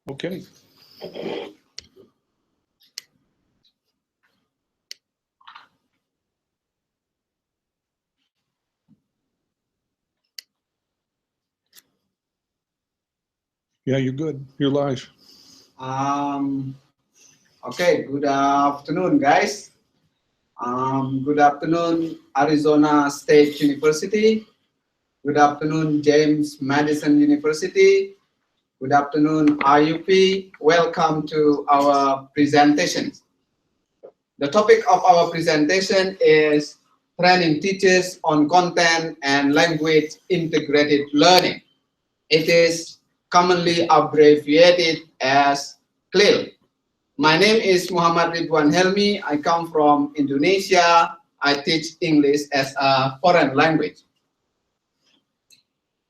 Okay. Yeah, you're good. You're live. Okay, good afternoon, guys. Good afternoon, Arizona State University. Good afternoon, James Madison University. Good afternoon, IUP. Welcome to our presentation. The topic of our presentation is training teachers on content and language integrated learning. It is commonly abbreviated as CLIL. My name is Muhammad Ridwan Helmi. I come from Indonesia. I teach English as a foreign language.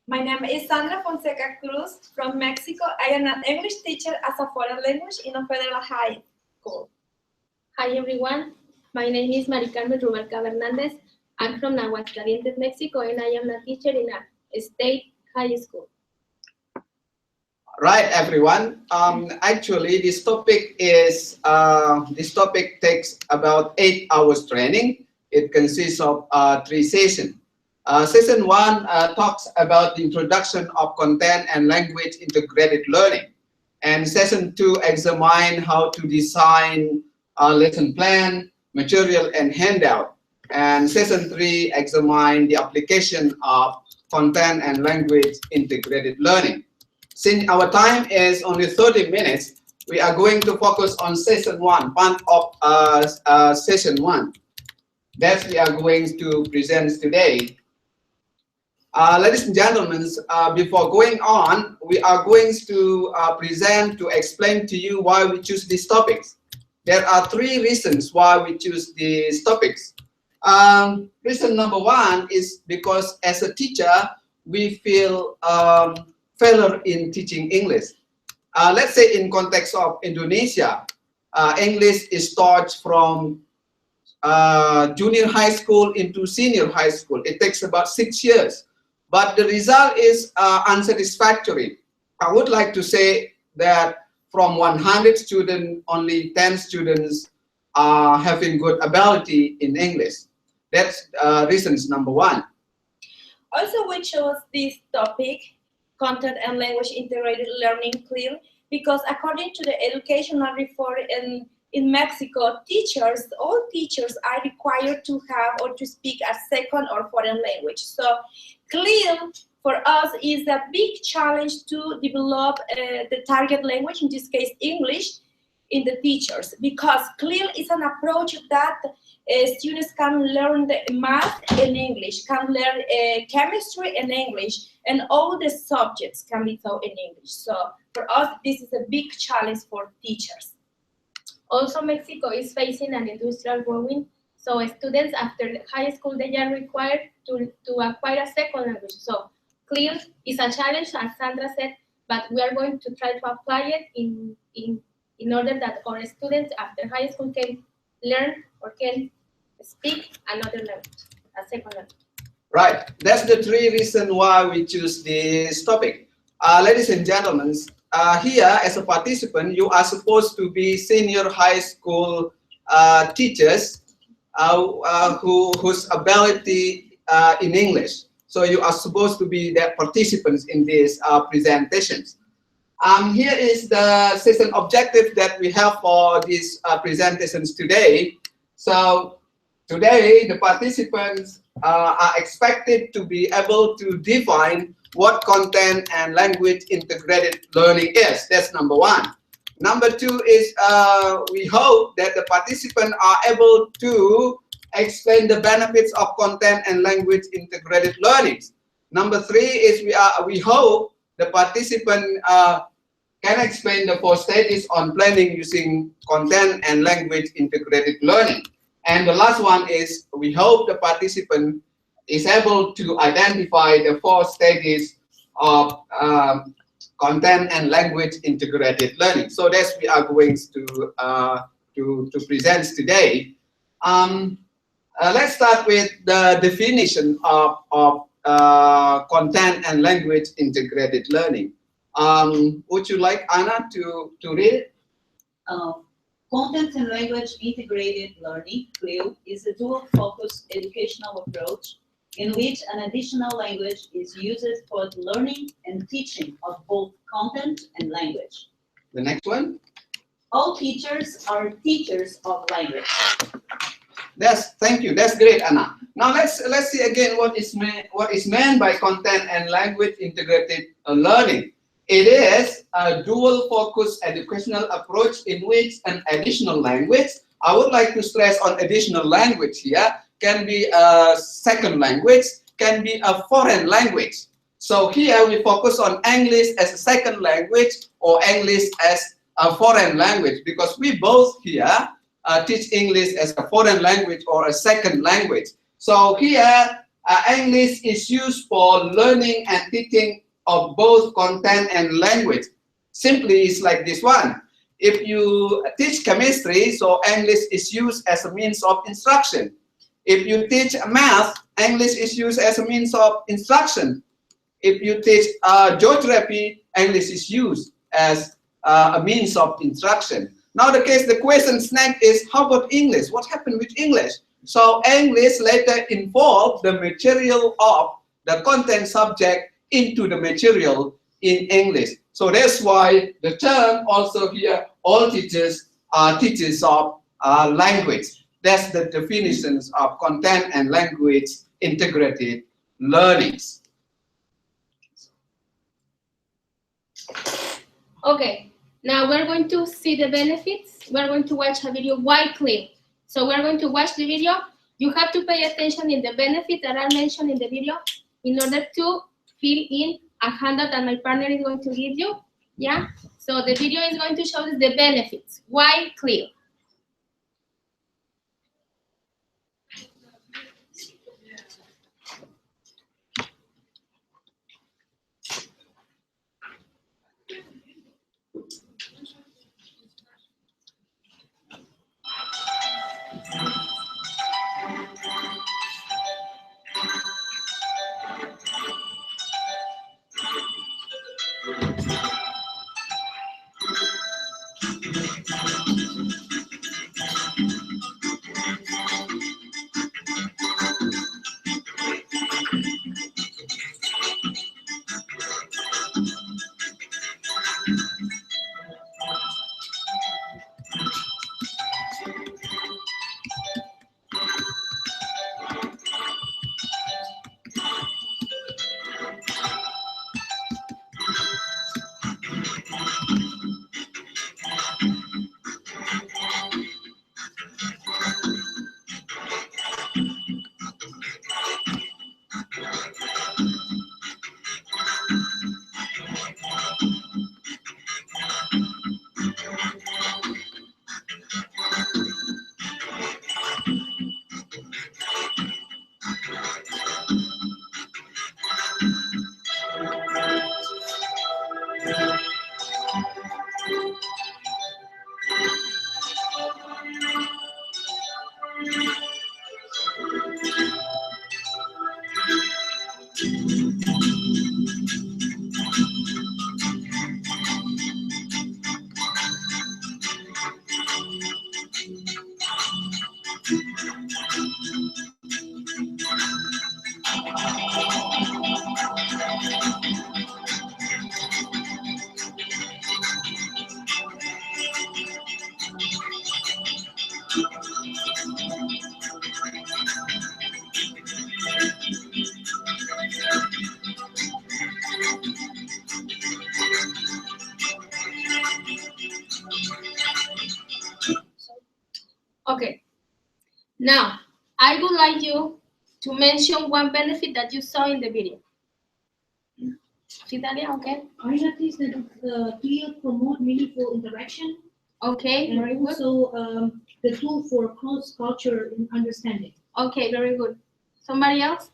My name is Sandra Fonseca Cruz from Mexico. I am an English teacher as a foreign language in a federal high school. Hi everyone, my name is Mari Carmen Rubalcaba Hernandez. I'm from Aguascalientes, Mexico, and I am a teacher in a state high school. Right, everyone. Actually, this topic takes about 8 hours training. It consists of 3 sessions. Session 1 talks about the introduction of content and language integrated learning, and session 2 examine how to design a lesson plan, material, and handout. And session 3 examine the application of content and language integrated learning. Since our time is only 30 minutes, we are going to focus on session 1, part of session 1 that we are going to present today. Ladies and gentlemen, before going on, we are going to explain to you why we choose these topics. There are 3 reasons why we choose these topics. Reason number 1 is because as a teacher, we feel failure in teaching English. Let's say in context of Indonesia, English is taught from junior high school into senior high school. It takes about 6 years, but the result is unsatisfactory. I would like to say that from 100 students, only 10 students are having good ability in English. That's reasons number 1. Also, we chose this topic, content and language integrated learning, CLIL, because according to the educational reform in Mexico, all teachers are required to have or to speak a second or foreign language. So CLIL for us is a big challenge to develop the target language, in this case English, in the teachers, because CLIL is an approach that students can learn the math in English, can learn chemistry in English, and all the subjects can be taught in English. So for us, this is a big challenge for teachers. Also, Mexico is facing an industrial growing, so students after high school they are required to acquire a second language. So CLIL is a challenge, as Sandra said, but we are going to try to apply it in order that our students after high school can learn or can speak another language, a second language. Right, that's the 3 reasons why we choose this topic. Ladies and gentlemen, here as a participant, you are supposed to be senior high school teachers whose ability in English. So you are supposed to be the participants in these presentations. Here is the session objective that we have for these presentations today. So today, the participants are expected to be able to define what content and language integrated learning is. That's number 1. Number 2 is we hope that the participants are able to explain the benefits of content and language integrated learning. Number 3 is we hope the participant can explain the 4 stages on planning using content and language integrated learning. And the last one is we hope the participant is able to identify the 4 stages of content and language integrated learning. So that's we are going to present today. Let's start with the definition of content and language integrated learning. Would you like Anna to read it? Content and Language Integrated Learning, CLIL, is a dual-focus educational approach in which an additional language is used for the learning and teaching of both content and language. The next one. All teachers are teachers of language. Thank you. That's great, Anna. Now let's see again what is meant by content and language integrated learning. It is a dual-focus educational approach in which an additional language, I would like to stress on additional language here, can be a second language, can be a foreign language. So here we focus on English as a second language or English as a foreign language, because we both here teach English as a foreign language or a second language. So here English is used for learning and teaching of both content and language. Simply it's like this one. If you teach chemistry, so English is used as a means of instruction. If you teach math, English is used as a means of instruction. If you teach geography, English is used as a means of instruction. Now the question next is, how about English? What happened with English? So English later involved the material of the content subject into the material in English. So that's why the term also here, all teachers are teachers of language. That's the definitions of content and language integrated learnings. Okay, now we're going to see the benefits. We're going to watch a video, why CLIL. So we're going to watch the video. You have to pay attention in the benefits that are mentioned in the video in order to fill in a handout that my partner is going to give you. Yeah, so the video is going to show us the benefits. Why CLIL? Okay, now I would like you to mention one benefit that you saw in the video. Italia, okay? I noticed that CLIL promote meaningful interaction Okay, and very good. also the tool for cross-culture understanding. Okay, very good. Somebody else?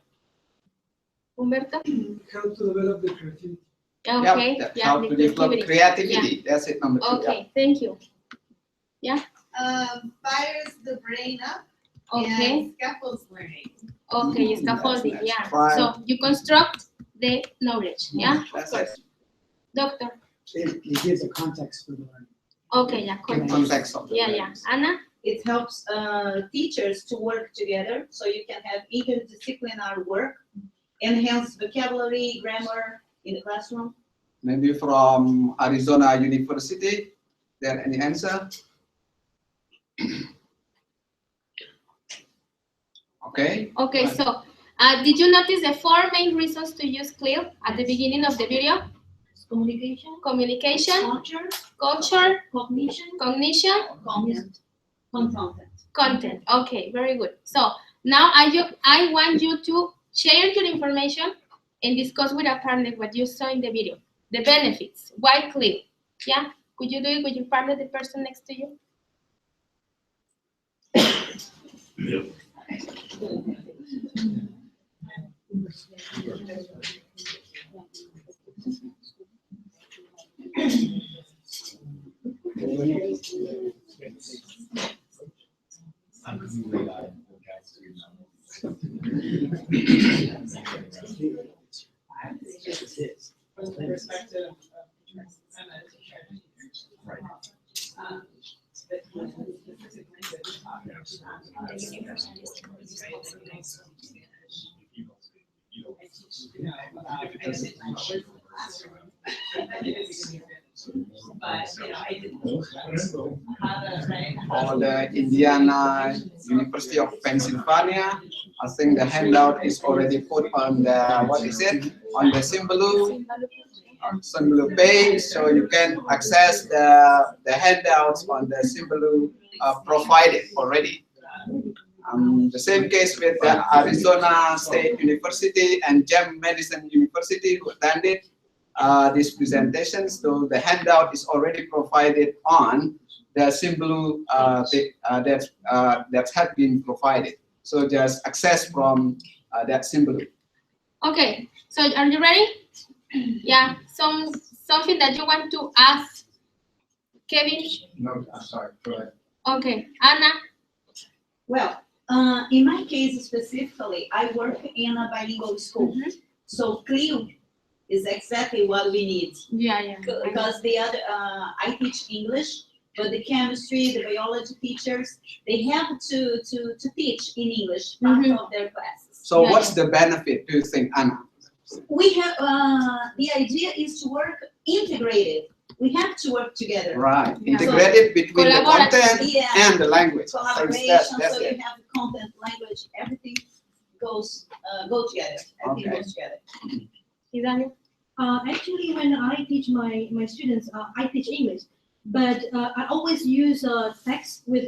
Humberto? Help to develop the creativity. Okay, Yep, yeah, how the to develop creativity. creativity. That's it, number 2. Okay, thank you. Yeah, Fires the brain up okay, and scaffolds learning. okay, That's scaffolding, nice. yeah. Fine. So you construct the knowledge, yeah? That's it. Doctor. It gives a context for the learning. Okay, yeah, In context. context of the Yeah, yeah. learning. Anna? It helps teachers to work together, so you can have interdisciplinary work, enhance vocabulary, grammar in the classroom. Maybe from Arizona University. There any answer? Okay. Okay, Right. so did you notice the 4 main reasons to use CLIL at the beginning of the video? Communication, Communication, culture, culture, cognition, cognition, Content. Content. content. Okay, very good. So now I want you to share your information and discuss with a partner what you saw in the video. The benefits. Why CLIL? Yeah? Could you do it with your partner, the person next to you? From the perspective of I'm a teacher. The content is specific language I didn't how to write. For the Indiana University of Pennsylvania, I think the handout is already put on the, what is it? On the Symbolu page, so you can access the handouts on the Symbolu provided already. The same case with the Arizona State University and Gem Medicine University who attended these presentations. So the handout is already provided on the Symbolu that had been provided. So just access from that Symbolu. Okay, so are you ready? Yeah, something that you want to ask, Kevin? No, I'm sorry. Go ahead. Okay, Anna? Well, in my case specifically, I work in a bilingual school. So CLIL is exactly what we need. Yeah, yeah. Because the other, I teach English, but the chemistry, the biology teachers, they have to teach in English part of their classes. So what's the benefit, do you think, Anna? We have, the idea is to work integrated. We have to work together. Right, integrated between the content and the language. Collaboration, That's so it. you have the content, language, everything goes, go together. Everything Okay. goes together. Daniel? Actually, when I teach my students, I teach English, but I always use text with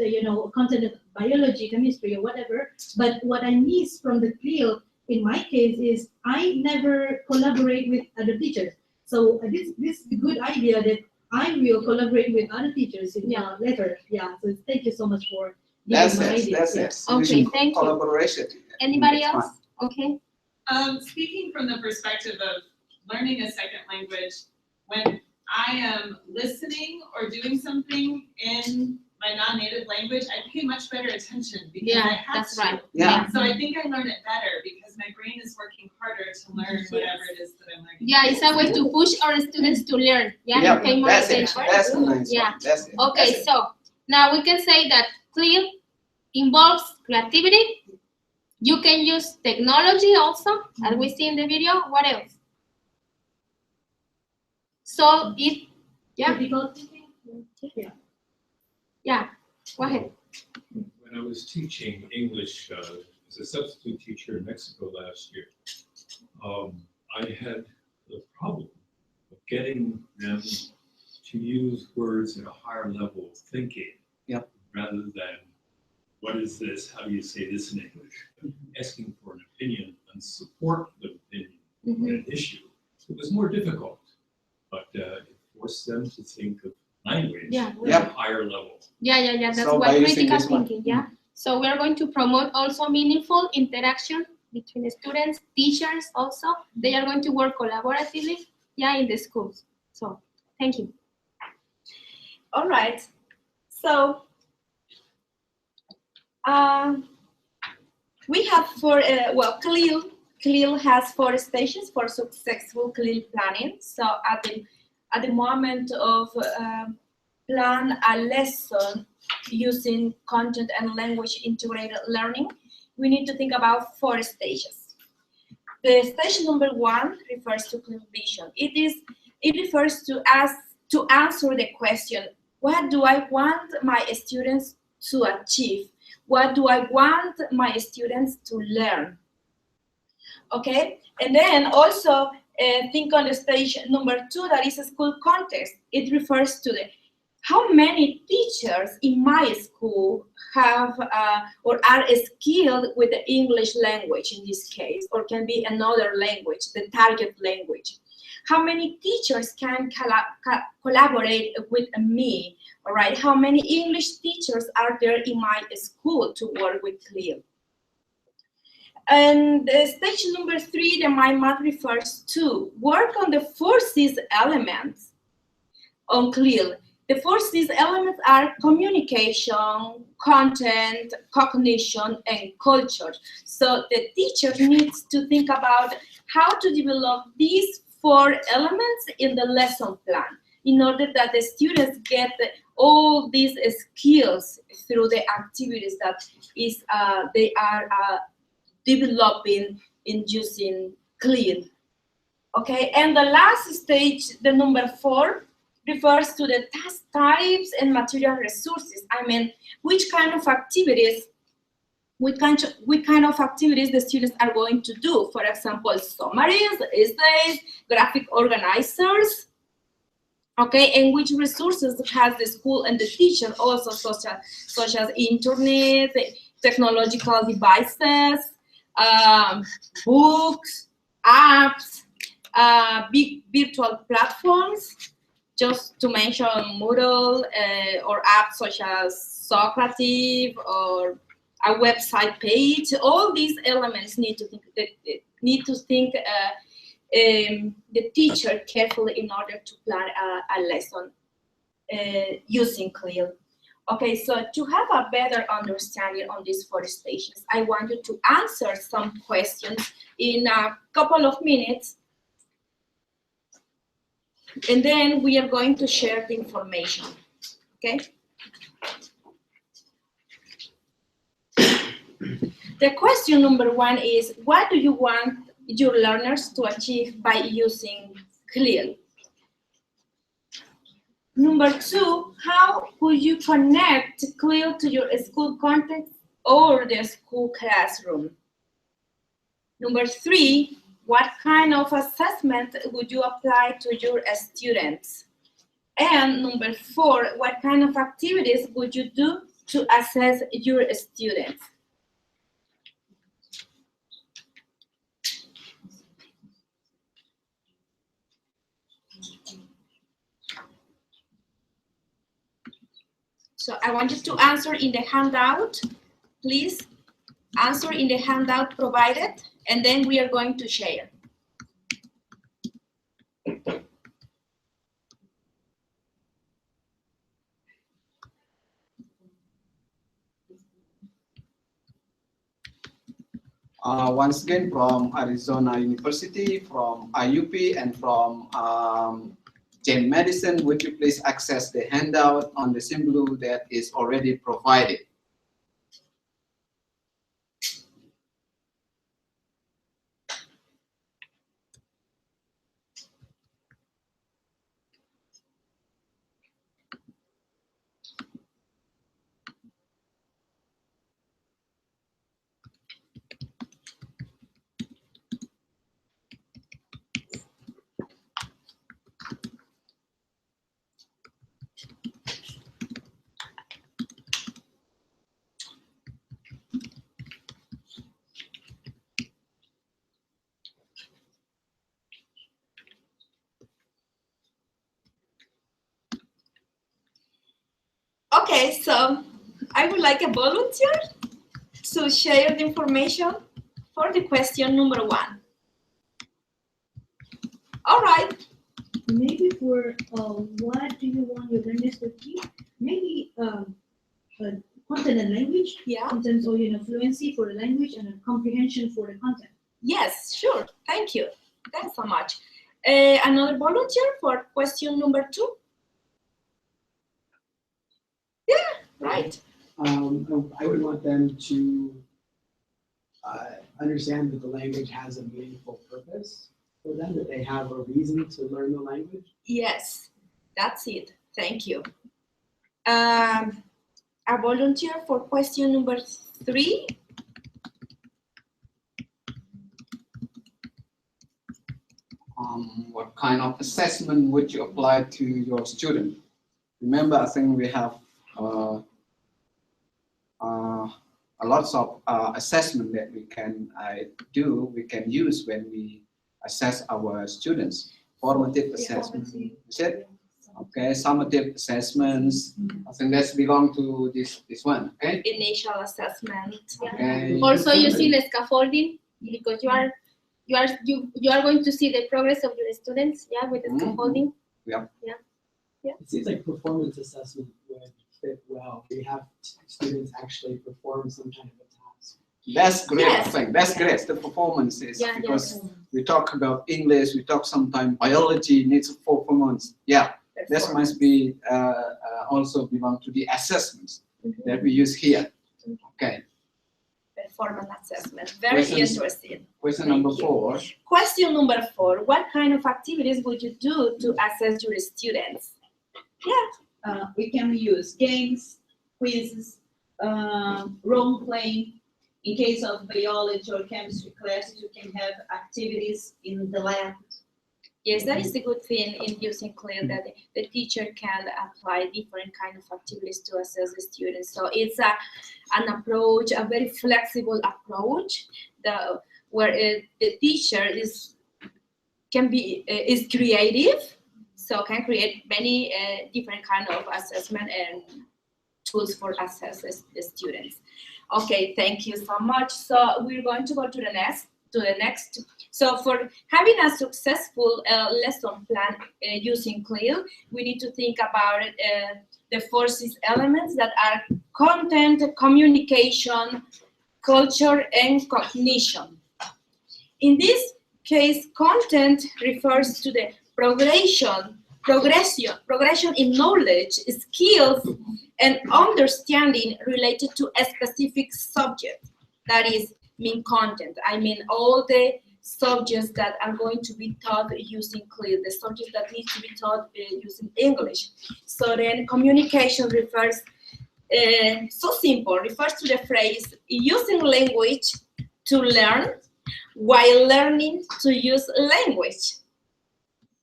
content of biology, chemistry, or whatever. But what I miss from the CLIL, in my case, is I never collaborate with other teachers. So this is a good idea that I will collaborate with other teachers in later. Yeah. So thank you so much for That's giving my it. idea. That's Yeah. it. Okay, Using thank you. collaboration. Anybody It's else? fun. Okay. Speaking from the perspective of learning a second language, when I am listening or doing something in my non-native language, I pay much better attention because I have that's to. right. Yeah. So I think I learn it better because my brain is working harder to learn whatever it is that I'm learning. Yeah, it's a way to push our students to learn. Yeah, Yep, to pay more that's it. attention. That's a nice Yeah. one. That's it. Okay, That's it. so now we can say that CLIL involves creativity. You can use technology also, as we see in the video. What else? So it, yeah, Critical thinking. Yeah. yeah, go ahead. When I was teaching English as a substitute teacher in Mexico last year, I had the problem of getting them to use words at a higher level of thinking. Yep. Rather than, what is this? How do you say this in English? Asking for an opinion and support the opinion on an issue. It was more difficult, but it forced them to think of language Yeah. at a higher level. Yeah. That's So by why using critical this one. thinking, yeah. So we're going to promote also meaningful interaction between the students, teachers also. They are going to work collaboratively, yeah, in the schools. So thank you. All right. So we have CLIL has 4 stages for successful CLIL planning. So at the at the moment of plan a lesson using content and language integrated learning, we need to think about 4 stages. The stage number 1 refers to clear vision. It refers to answer the question, what do I want my students to achieve? What do I want my students to learn? Okay, and then also think on the stage number 2, that is a school context. It refers to how many teachers in my school have or are skilled with the English language in this case, or can be another language, the target language. How many teachers can collaborate with me, all right? How many English teachers are there in my school to work with CLIL? And stage number 3, the mind map refers to work on the 4 C's elements on CLIL. The 4 C's elements are communication, content, cognition, and culture. So the teacher needs to think about how to develop these 4 elements in the lesson plan in order that the students get all these skills through the activities that they are developing in using CLIL. Okay, and the last stage, the number 4, refers to the task types and material resources. I mean, which kind of activities the students are going to do. For example, summaries, essays, graphic organizers. Okay, and which resources has the school and the teacher also, such as internet, technological devices, books, apps, big virtual platforms, just to mention Moodle or apps such as Socrative or a website page. All these elements need to think the teacher carefully in order to plan a lesson using CLIL. Okay, so to have a better understanding on these 4 stations, I want you to answer some questions in a couple of minutes, and then we are going to share the information, okay? The question number 1 is, what do you want your learners to achieve by using CLIL? Number 2, how could you connect CLIL to your school context or the school classroom? Number 3, what kind of assessment would you apply to your students? And number 4, what kind of activities would you do to assess your students? So I want you to answer in the handout. Please answer in the handout provided, and then we are going to share. Once again, from Arizona University, from IUP, and from Jane Madison, would you please access the handout on the symbol that is already provided? Okay, so I would like a volunteer to share the information for the question number 1. All right. Maybe for what do you want your learners to keep? Maybe content and language. Yeah. In terms of fluency for the language and comprehension for the content. Yes, sure. Thank you. Thanks so much. Another volunteer for question number 2? Yeah, right. I would want them to understand that the language has a meaningful purpose for them, that they have a reason to learn the language. Yes, that's it. Thank you. A volunteer for question number 3? What kind of assessment would you apply to your student? Remember, I think we have a lots of assessment that we can we can use when we assess our students. Formative assessment, is it? Okay, summative assessments. I think that's belong to this one. Okay. Initial assessment. Okay. Also using scaffolding, because you are going to see the progress of your students, with the scaffolding. It seems like performance assessment would fit well. We have students actually perform some kind of a task. That's great. Yes. I think that's great. The performance is because we talk about English, we talk sometimes biology needs performance. Yeah, that must be also belong to the assessments that we use here. Okay. Performance assessment. Very interesting. Question number 4. Question number 4. What kind of activities would you do to assess your students? Yeah. We can use games, quizzes, role playing. In case of biology or chemistry classes, you can have activities in the lab. Yes, that is the good thing in using CLIL, that the teacher can apply different kind of activities to assess the students. So it's an approach, a very flexible approach, where the teacher is creative, so can create many different kind of assessment and tools for assess the students. Okay, thank you so much. So we're going to go to the next. So for having a successful lesson plan using CLIL, we need to think about the 4 elements that are content, communication, culture, and cognition. In this case, content refers to the progression in knowledge, skills, and understanding related to a specific subject. That is mean content. I mean all the subjects that are going to be taught using CLIL, the subjects that need to be taught using English. So then communication refers, so simple, refers to the phrase using language to learn while learning to use language.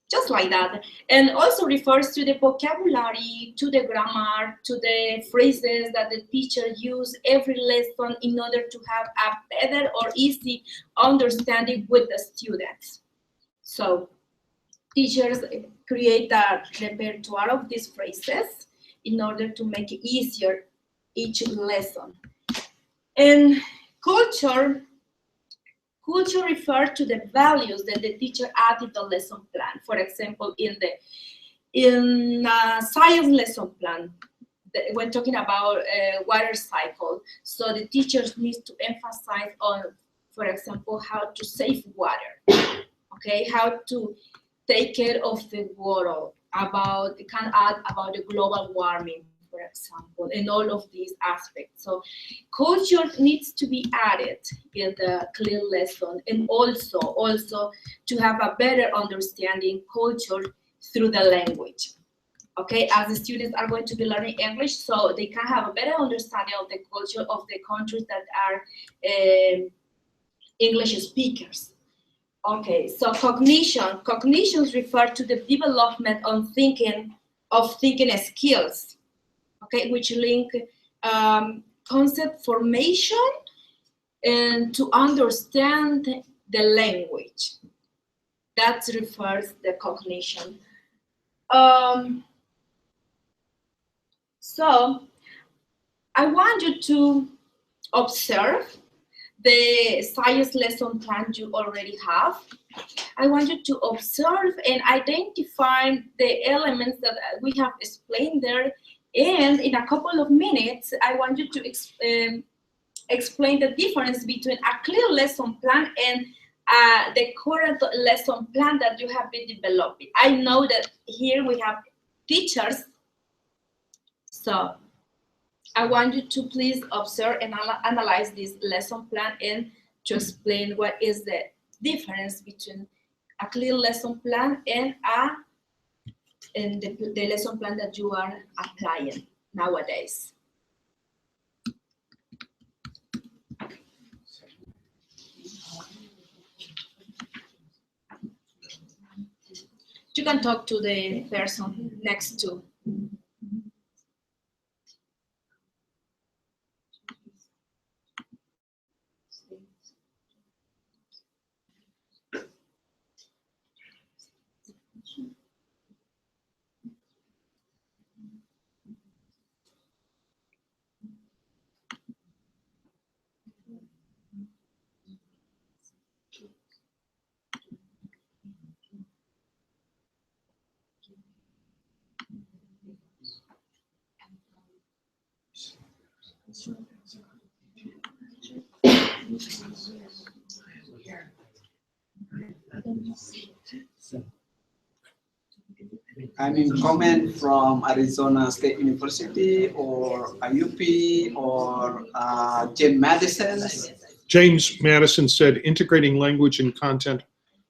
Just like that. And also refers to the vocabulary, to the grammar, to the phrases that the teacher uses every lesson in order to have a better or easy understanding with the students. So teachers create a repertoire of these phrases in order to make it easier each lesson. And culture refers to the values that the teacher added the lesson plan. For example, in science lesson plan, when talking about water cycle, so the teachers need to emphasize on, for example, how to save water, okay, how to take care of the water, can add about the global warming, for example, and all of these aspects. So culture needs to be added in the CLIL lesson, and also to have a better understanding culture through the language. Okay, as the students are going to be learning English, so they can have a better understanding of the culture of the countries that are English speakers. Okay, so cognitions refer to the development of thinking skills. Okay, which link concept formation and to understand the language. That refers the cognition. So I want you to observe the science lesson plan you already have. I want you to observe and identify the elements that we have explained there. And in a couple of minutes, I want you to explain the difference between a CLIL lesson plan and the current lesson plan that you have been developing. I know that here we have teachers, so I want you to please observe and analyze this lesson plan and to explain what is the difference between a CLIL lesson plan and the lesson plan that you are applying nowadays. You can talk to the person next to. I mean, comment from Arizona State University or IUP or James Madison. James Madison said integrating language and content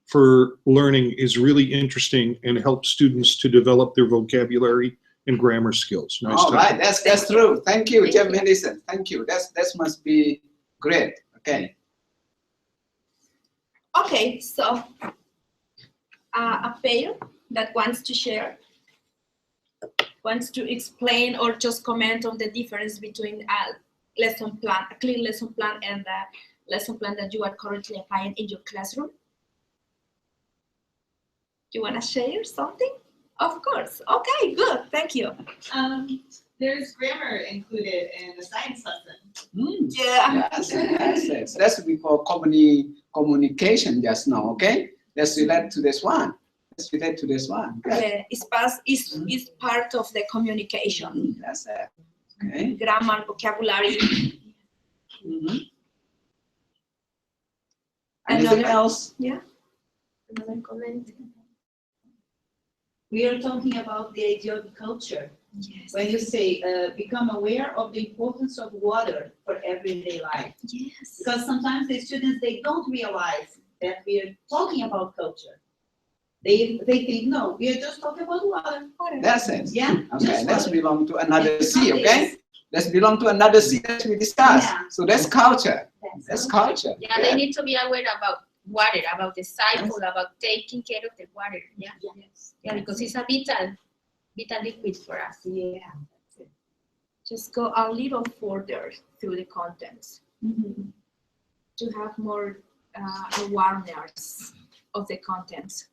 for learning is really interesting and helps students to develop their vocabulary and grammar skills. Nice All talk. right, that's true. Thank you, James Madison. Thank you. That must be great. Okay. Okay, so a pair that wants to share, wants to explain or just comment on the difference between a lesson plan, a CLIL lesson plan, and the lesson plan that you are currently applying in your classroom. You want to share something? Of course. Okay, good. Thank you. There's grammar included in the science lesson. Yeah. Yes. That's what we call communication just now, okay? Let's relate to this one. Let's relate to this one. Yeah, it's part of the communication. That's it. Okay. Grammar, vocabulary. Anything else? Yeah. Another comment. We are talking about the idea of culture. Yes. When you say become aware of the importance of water for everyday life. Yes. Because sometimes the students, they don't realize that we are talking about culture. They think, no, we are just talking about water. That's it. Yeah. Okay, just let's water. belong to another C, Nothing okay? is- Let's belong to another C that we discuss. Yeah. So that's culture. That's all. culture. Yeah, they need to be aware about water, about the cycle, about taking care of the water. Yeah, Yes. yeah, because it's a vital liquid for us. Yeah. Just go a little further through the contents to have more awareness of the contents.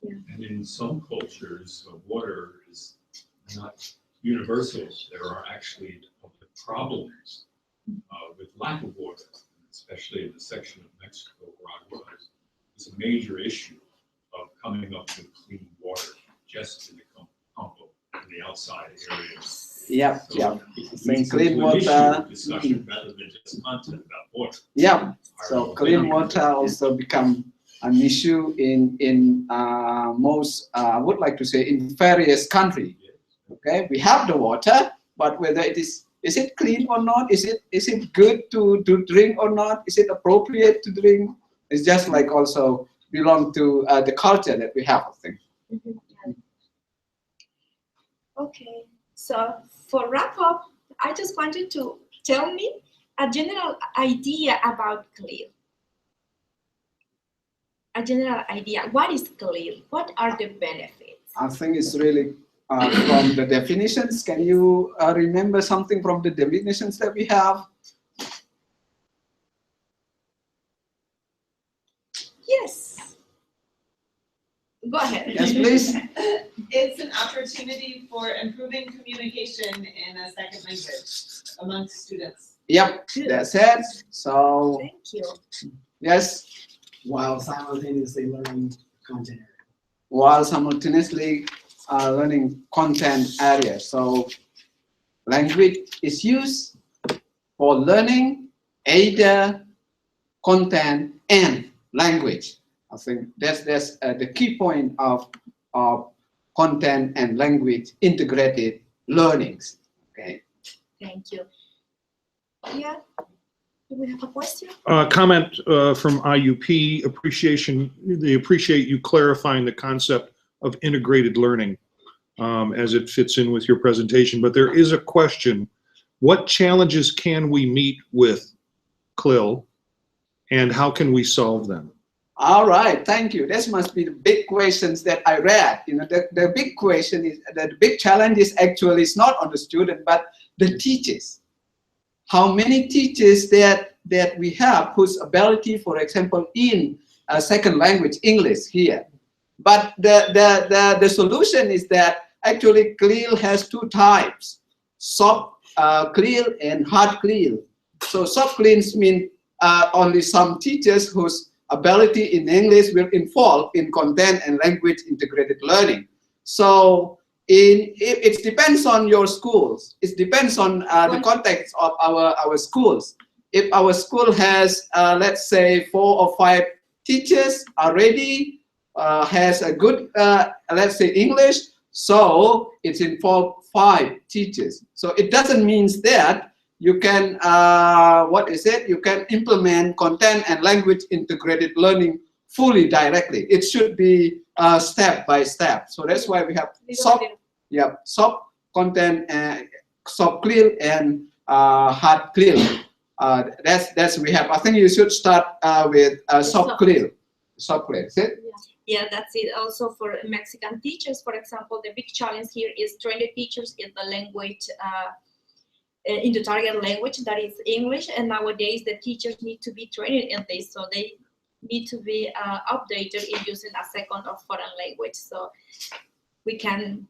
And in some cultures, water is not universal. There are actually public problems with lack of water, especially in the section of Mexico where I was. It's a major issue of coming up with clean water just in the Campo, in the outside areas. Yeah, So yeah. it Saying leads clean into an issue water. discussion rather than just content about water. Yeah. So clean water also become an issue in most, I would like to say, in various countries. Okay, we have the water, but whether it is it clean or not? Is it good to drink or not? Is it appropriate to drink? It's just like also belong to the culture that we have, I think. Okay, so for wrap up, I just want you to tell me a general idea about CLIL. A general idea. What is CLIL? What are the benefits? I think it's really from the definitions. Can you remember something from the definitions that we have? Yes. Go ahead. Yes, please. It's an opportunity for improving communication in a second language amongst students. Yep, that's it. So, Thank you. yes, While simultaneously learning content area. while simultaneously learning content area. So, language is used for learning either content and language. I think that's the key point of content and language integrated learnings. Okay. Thank you. Yeah. Do we have a question? Comment from IUP, they appreciate you clarifying the concept of integrated learning as it fits in with your presentation. But there is a question, what challenges can we meet with CLIL and how can we solve them? All right, thank you. This must be the big questions that I read. You know, the big question is, the big challenge is actually it's not on the student, but the teachers. How many teachers that we have whose ability, for example, in a second language, English here. But the solution is that actually CLIL has two types, soft CLIL and hard CLIL. So soft CLIL means only some teachers whose ability in English will involve in content and language integrated learning. So it depends on your schools. It depends on the context of our schools. If our school has, let's say, 4 or 5 teachers already, has a good, let's say, English, so it's involved 5 teachers. So it doesn't mean that you can, you can implement content and language integrated learning fully directly. It should be step by step. So that's why we have soft content, soft CLIL and hard CLIL. That's we have. I think you should start with soft CLIL. Soft CLIL, is it? Yeah, that's it. Also for Mexican teachers, for example, the big challenge here is training teachers in the language, in the target language, that is English. And nowadays the teachers need to be trained in this, so they need to be updated in using a second or foreign language. So we can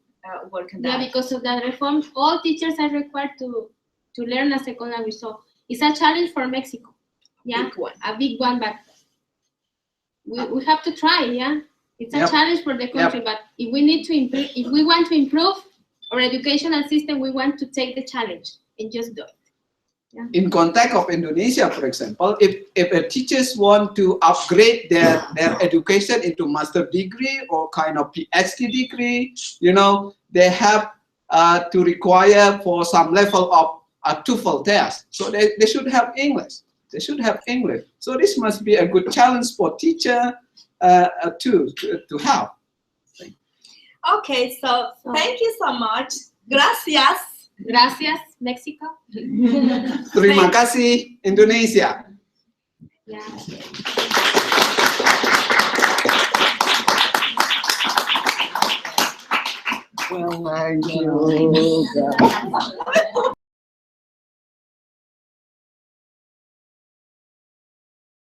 work on that. Yeah, because of that reform, all teachers are required to learn a second language. So it's a challenge for Mexico. Yeah, Big one. a big one, but we have to try. Yeah, it's a challenge for the country, but if we need to improve, if we want to improve our educational system, we want to take the challenge and just do it. Yeah. In context of Indonesia, for example, if teachers want to upgrade their education into master degree or kind of PhD degree, you know, they have to require for some level of a TOEFL test. So they should have English. They should have English. So this must be a good challenge for teacher to have. Okay, so thank you so much. Gracias. Gracias, Mexico. Terima kasih, Indonesia. Yeah. Well, thank you.